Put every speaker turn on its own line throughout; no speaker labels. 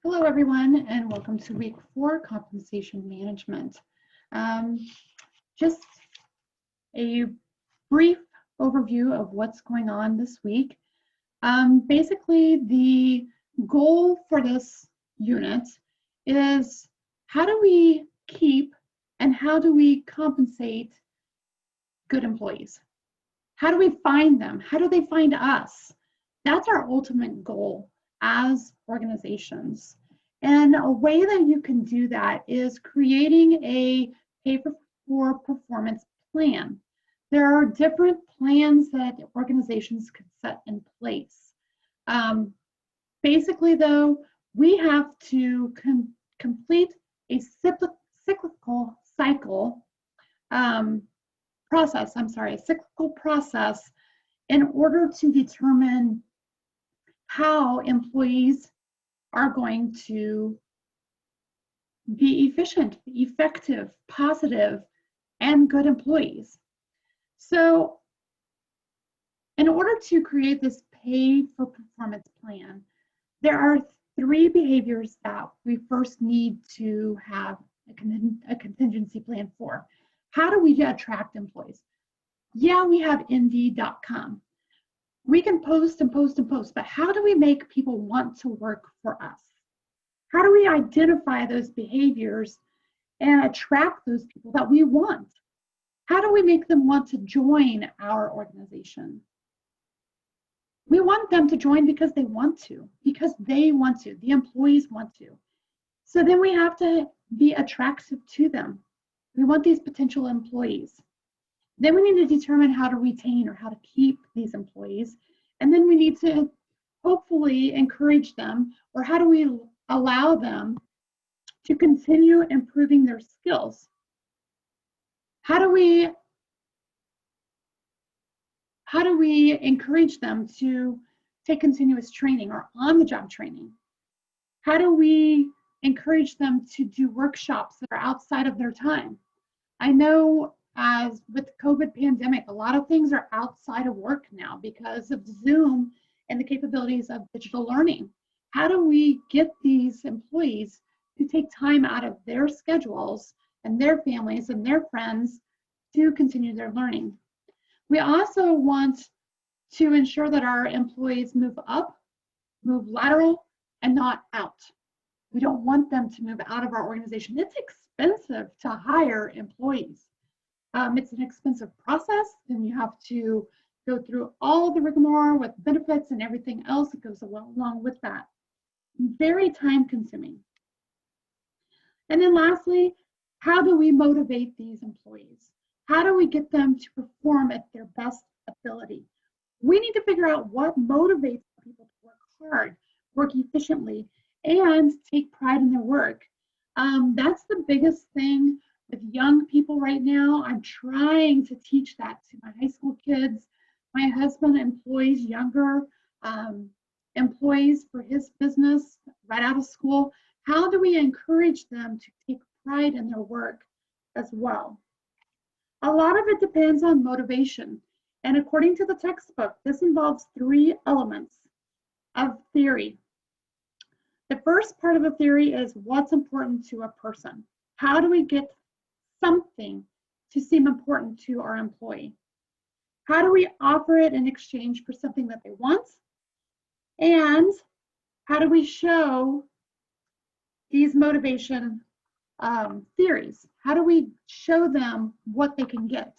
Hello, everyone, and welcome to week 4 compensation management. Um, just a brief overview of what's going on this week. Basically, the goal for this unit is how do we keep and how do we compensate good employees? How do we find them? How do they find us? That's our ultimate goal as organizations. And a way that you can do that is creating a pay for performance plan. There are different plans that organizations could set in place. Basically, though, we have to complete a cyclical cycle a cyclical process in order to determine how employees are going to be efficient, effective, positive, and good employees. So in order to create this pay for performance plan, there are 3 behaviors that we first need to have a contingency plan for. How do we attract employees? Yeah, we have Indeed.com. We can post and post and post, but how do we make people want to work for us? How do we identify those behaviors and attract those people that we want? How do we make them want to join our organization? We want them to join because they want to, the employees want to. So then we have to be attractive to them. We want these potential employees. Then we need to determine how to retain or how to keep these employees. And then we need to hopefully encourage them, or how do we allow them to continue improving their skills? How do we encourage them to take continuous training or on-the-job training? How do we encourage them to do workshops that are outside of their time? I know as with the COVID pandemic, a lot of things are outside of work now because of Zoom and the capabilities of digital learning. How do we get these employees to take time out of their schedules and their families and their friends to continue their learning? We also want to ensure that our employees move up, move lateral, and not out. We don't want them to move out of our organization. It's expensive to hire employees. It's an expensive process, and you have to go through all the rigmarole with benefits and everything else that goes along with that. Very time consuming. And then lastly, how do we motivate these employees? How do we get them to perform at their best ability? We need to figure out what motivates people to work hard, work efficiently, and take pride in their work. That's the biggest thing with young people right now. I'm trying to teach that to my high school kids. My husband employs younger employees for his business right out of school. How do we encourage them to take pride in their work as well? A lot of it depends on motivation. And according to the textbook, this involves 3 elements of theory. The first part of the theory is what's important to a person. How do we get something to seem important to our employee? How do we offer it in exchange for something that they want? And how do we show these motivation theories? How do we show them what they can get?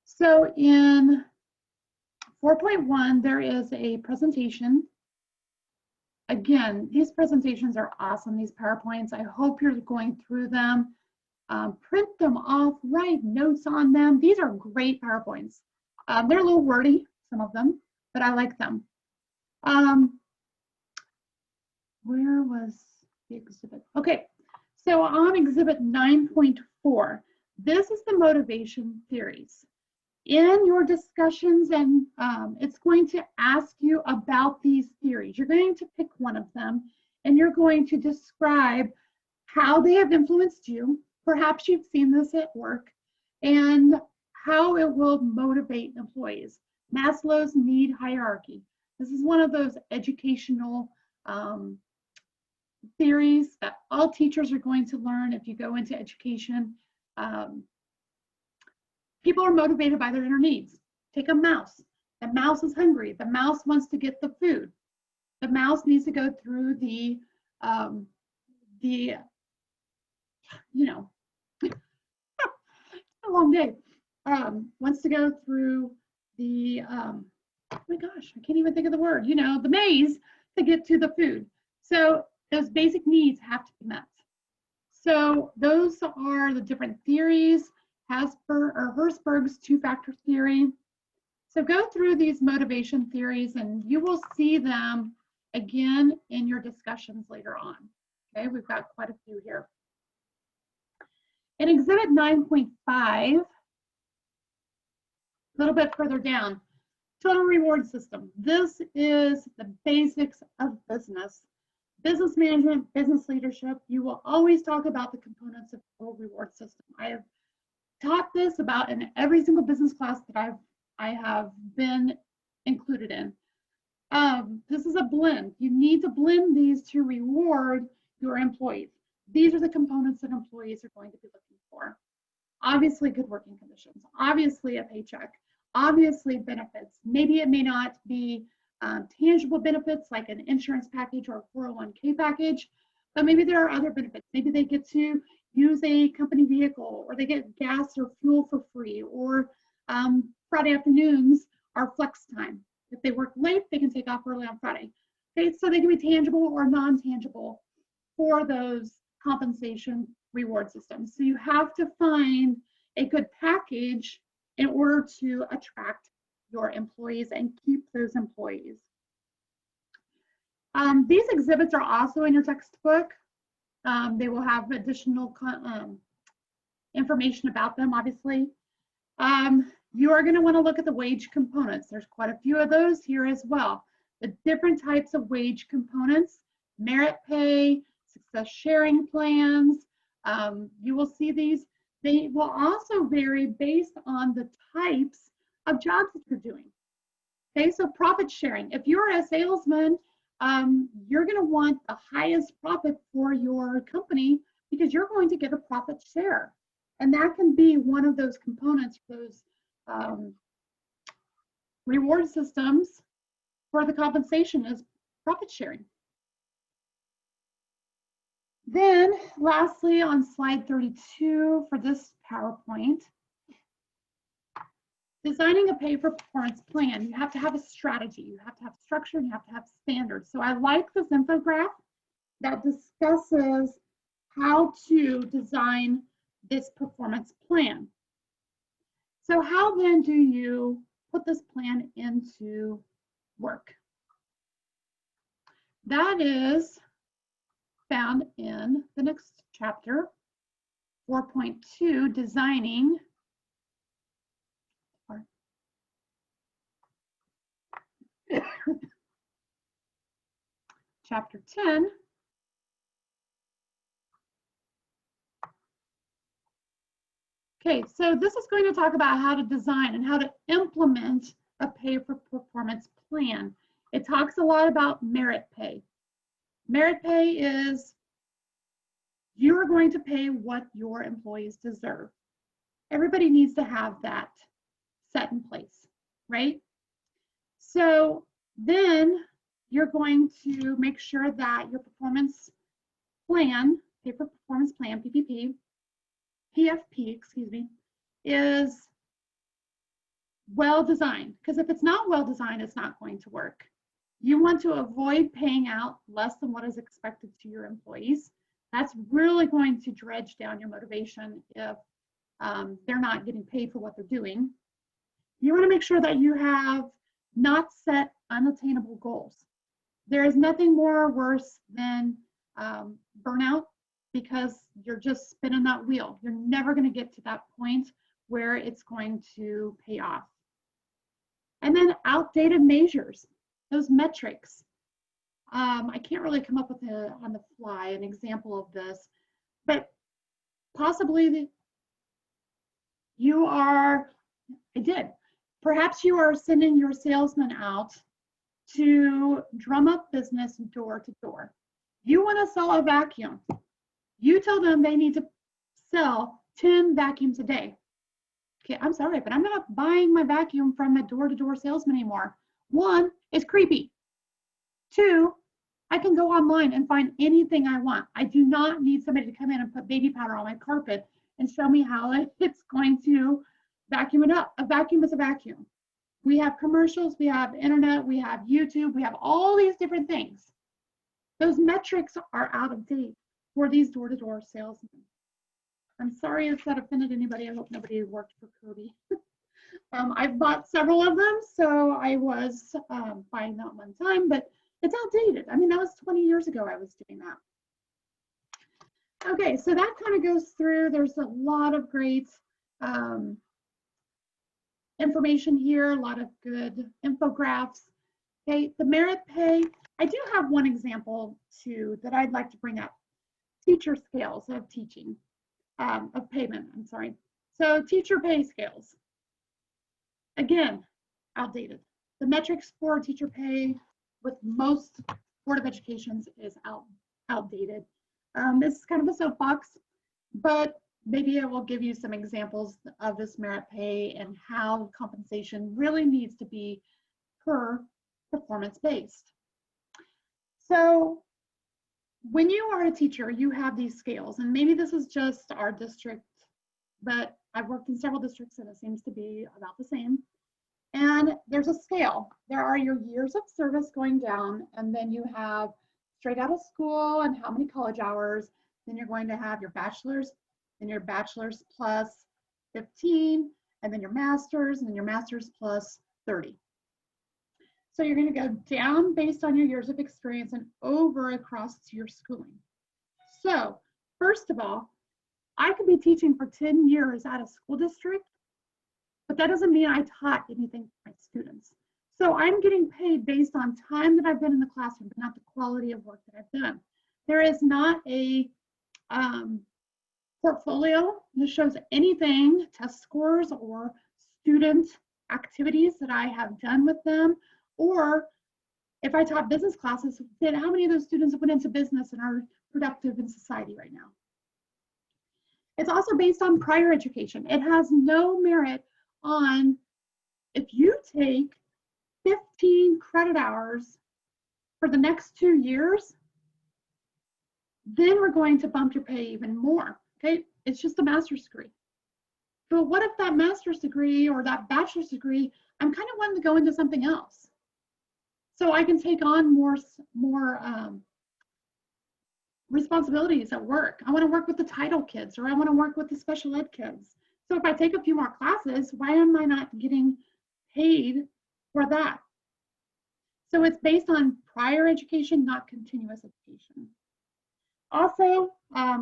So in 4.1, there is a presentation. Again, these presentations are awesome, these PowerPoints. I hope you're going through them. Print them off, write notes on them. These are great PowerPoints. They're a little wordy, some of them, but I like them. Where was the exhibit? Okay, so on exhibit 9.4, this is the motivation theories. In your discussions, and it's going to ask you about these theories. You're going to pick one of them, and you're going to describe how they have influenced you. Perhaps you've seen this at work, and how it will motivate employees. Maslow's need hierarchy. This is one of those educational theories that all teachers are going to learn if you go into education. People are motivated by their inner needs. Take a mouse. The mouse is hungry. The mouse wants to get the food. The mouse needs to go through you know, a long day. Wants to go through the, oh my gosh, I can't even think of the word, the maze to get to the food. So those basic needs have to be met. So those are the different theories, Herzberg's two-factor theory. So go through these motivation theories and you will see them again in your discussions later on. Okay, we've got quite a few here. In Exhibit 9.5, a little bit further down, total reward system. This is the basics of business. Business management, business leadership, you will always talk about the components of total reward system. I have taught this about in every single business class that I have been included in. This is a blend. You need to blend these to reward your employees. These are the components that employees are going to be looking for. Obviously, good working conditions, obviously a paycheck, obviously benefits. Maybe it may not be tangible benefits like an insurance package or a 401k package, but maybe there are other benefits. Maybe they get to use a company vehicle, or they get gas or fuel for free, or Friday afternoons are flex time. If they work late, they can take off early on Friday. Okay, so they can be tangible or non-tangible for those compensation reward systems. So you have to find a good package in order to attract your employees and keep those employees. These exhibits are also in your textbook. They will have additional information about them, obviously. You are going to want to look at the wage components. There's quite a few of those here as well. The different types of wage components, merit pay, success sharing plans. You will see these. They will also vary based on the types of jobs that you're doing. Okay, so profit sharing. If you're a salesman, you're going to want the highest profit for your company because you're going to get a profit share. And that can be one of those components, those reward systems for the compensation is profit sharing. Then lastly, on slide 32 for this PowerPoint, designing a pay for performance plan, you have to have a strategy, you have to have structure, and you have to have standards. So I like this infographic that discusses how to design this performance plan. So how then do you put this plan into work? That is found in the next chapter, 4.2, designing chapter 10. Okay, so this is going to talk about how to design and how to implement a pay for performance plan. It talks a lot about merit pay. Merit pay is you are going to pay what your employees deserve. Everybody needs to have that set in place, right? So then you're going to make sure that your performance plan, pay for performance plan, PFP, excuse me, is well designed. Because if it's not well designed, it's not going to work. You want to avoid paying out less than what is expected to your employees. That's really going to dredge down your motivation if they're not getting paid for what they're doing. You want to make sure that you have not set unattainable goals. There is nothing more worse than burnout, because you're just spinning that wheel. You're never going to get to that point where it's going to pay off. And then outdated measures, those metrics. I can't really come up with on the fly an example of this, but possibly perhaps you are sending your salesman out to drum up business door to door. You want to sell a vacuum. You tell them they need to sell 10 vacuums a day. Okay, I'm sorry, but I'm not buying my vacuum from a door-to-door salesman anymore. One, it's creepy. Two, I can go online and find anything I want. I do not need somebody to come in and put baby powder on my carpet and show me how it's going to vacuum it up. A vacuum is a vacuum. We have commercials, we have internet, we have YouTube, we have all these different things. Those metrics are out of date for these door-to-door salesmen. I'm sorry if that offended anybody. I hope nobody worked for Kirby. I've bought several of them, so I was buying that one time, but it's outdated. I mean, that was 20 years ago I was doing that. Okay, so that kind of goes through. There's a lot of great information here, a lot of good infographics. Okay, the merit pay. I do have one example too that I'd like to bring up. Teacher scales of teaching, of payment, I'm sorry. So teacher pay scales. Again, outdated. The metrics for teacher pay with most Board of Educations is outdated. This is kind of a soapbox, but maybe I will give you some examples of this merit pay and how compensation really needs to be per performance based. So when you are a teacher, you have these scales, and maybe this is just our district, but I've worked in several districts and it seems to be about the same. And there's a scale. There are your years of service going down, and then you have straight out of school and how many college hours. Then you're going to have your bachelor's, then your bachelor's plus 15, and then your master's, and then your master's plus 30. So you're going to go down based on your years of experience and over across to your schooling. So first of all, I could be teaching for 10 years at a school district, but that doesn't mean I taught anything to my students. So I'm getting paid based on time that I've been in the classroom, but not the quality of work that I've done. There is not a portfolio that shows anything, test scores or student activities that I have done with them, or if I taught business classes, then how many of those students went into business and are productive in society right now. It's also based on prior education. It has no merit on if you take 15 credit hours for the next 2 years, then we're going to bump your pay even more, okay? It's just a master's degree. But what if that master's degree or that bachelor's degree, I'm kind of wanting to go into something else. So I can take on more responsibilities at work. I want to work with the title kids, or I want to work with the special ed kids. So if I take a few more classes, why am I not getting paid for that? So it's based on prior education, not continuous education. Also,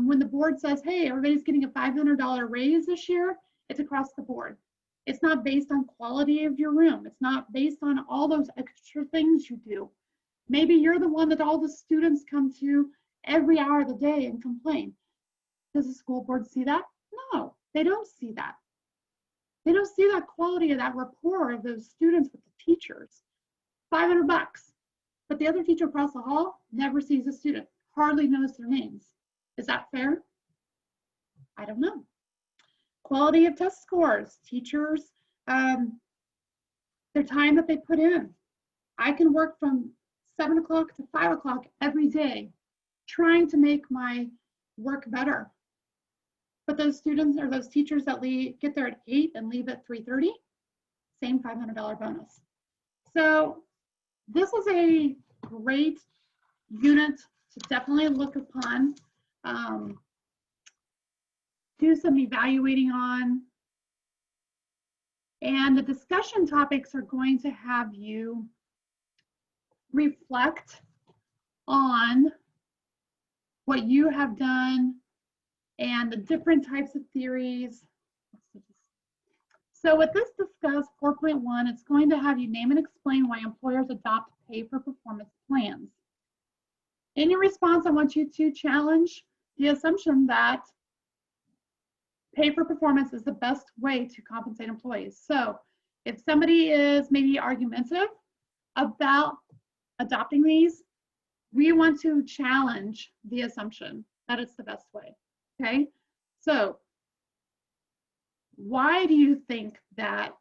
when the board says, hey, everybody's getting a $500 raise this year, it's across the board. It's not based on quality of your room. It's not based on all those extra things you do. Maybe you're the one that all the students come to every hour of the day and complain. Does the school board see that? No, they don't see that. They don't see that quality of that rapport of those students with the teachers. $500, but the other teacher across the hall never sees a student, hardly knows their names. Is that fair? I don't know. Quality of test scores, teachers, their time that they put in. I can work from 7 o'clock to 5 o'clock every day, trying to make my work better. But those students or those teachers that get there at 8 and leave at 3:30, same $500 bonus. So this is a great unit to definitely look upon, do some evaluating on. And the discussion topics are going to have you reflect on what you have done and the different types of theories. So with this discuss 4.1, it's going to have you name and explain why employers adopt pay for performance plans. In your response, I want you to challenge the assumption that pay for performance is the best way to compensate employees. So if somebody is maybe argumentative about adopting these, we want to challenge the assumption that it's the best way, okay? So why do you think that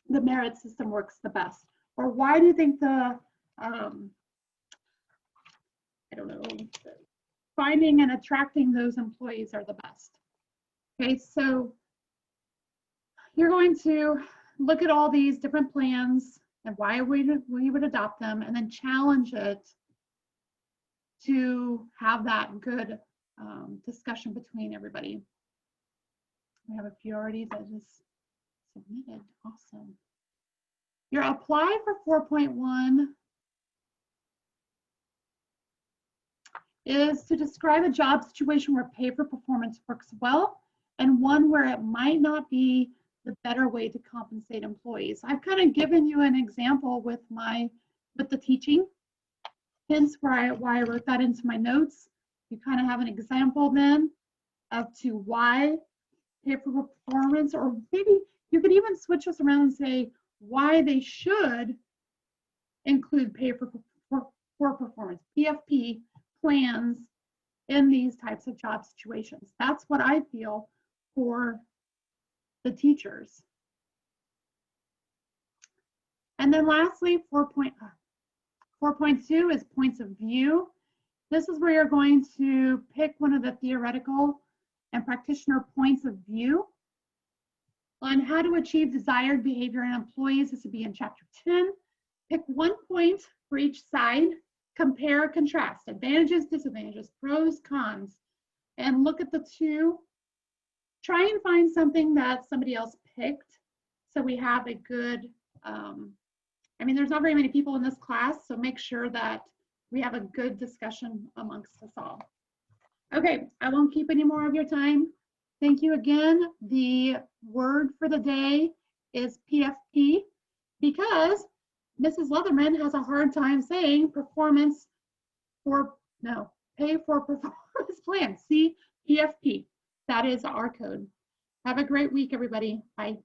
the merit system works the best? Or why do you think the, I don't know, finding and attracting those employees are the best? Okay, so you're going to look at all these different plans and why we would adopt them, and then challenge it to have that good discussion between everybody. We have a few already that just submitted. Awesome. Your apply for 4.1 is to describe a job situation where pay for performance works well and one where it might not be the better way to compensate employees. I've kind of given you an example with the teaching, hence why I wrote that into my notes. You kind of have an example then of to why pay for performance, or maybe you could even switch us around and say why they should include pay for performance, PFP plans in these types of job situations. That's what I feel for the teachers. And then lastly, 4.2 is points of view. This is where you're going to pick one of the theoretical and practitioner points of view on how to achieve desired behavior in employees. This would be in chapter 10. Pick one point for each side, compare, contrast, advantages, disadvantages, pros, cons, and look at the two. Try and find something that somebody else picked so we have a good, I mean, there's not very many people in this class, so make sure that we have a good discussion amongst us all. Okay, I won't keep any more of your time. Thank you again. The word for the day is PFP because Mrs. Leatherman has a hard time saying pay for performance plan, CPFP. That is our code. Have a great week, everybody. Bye.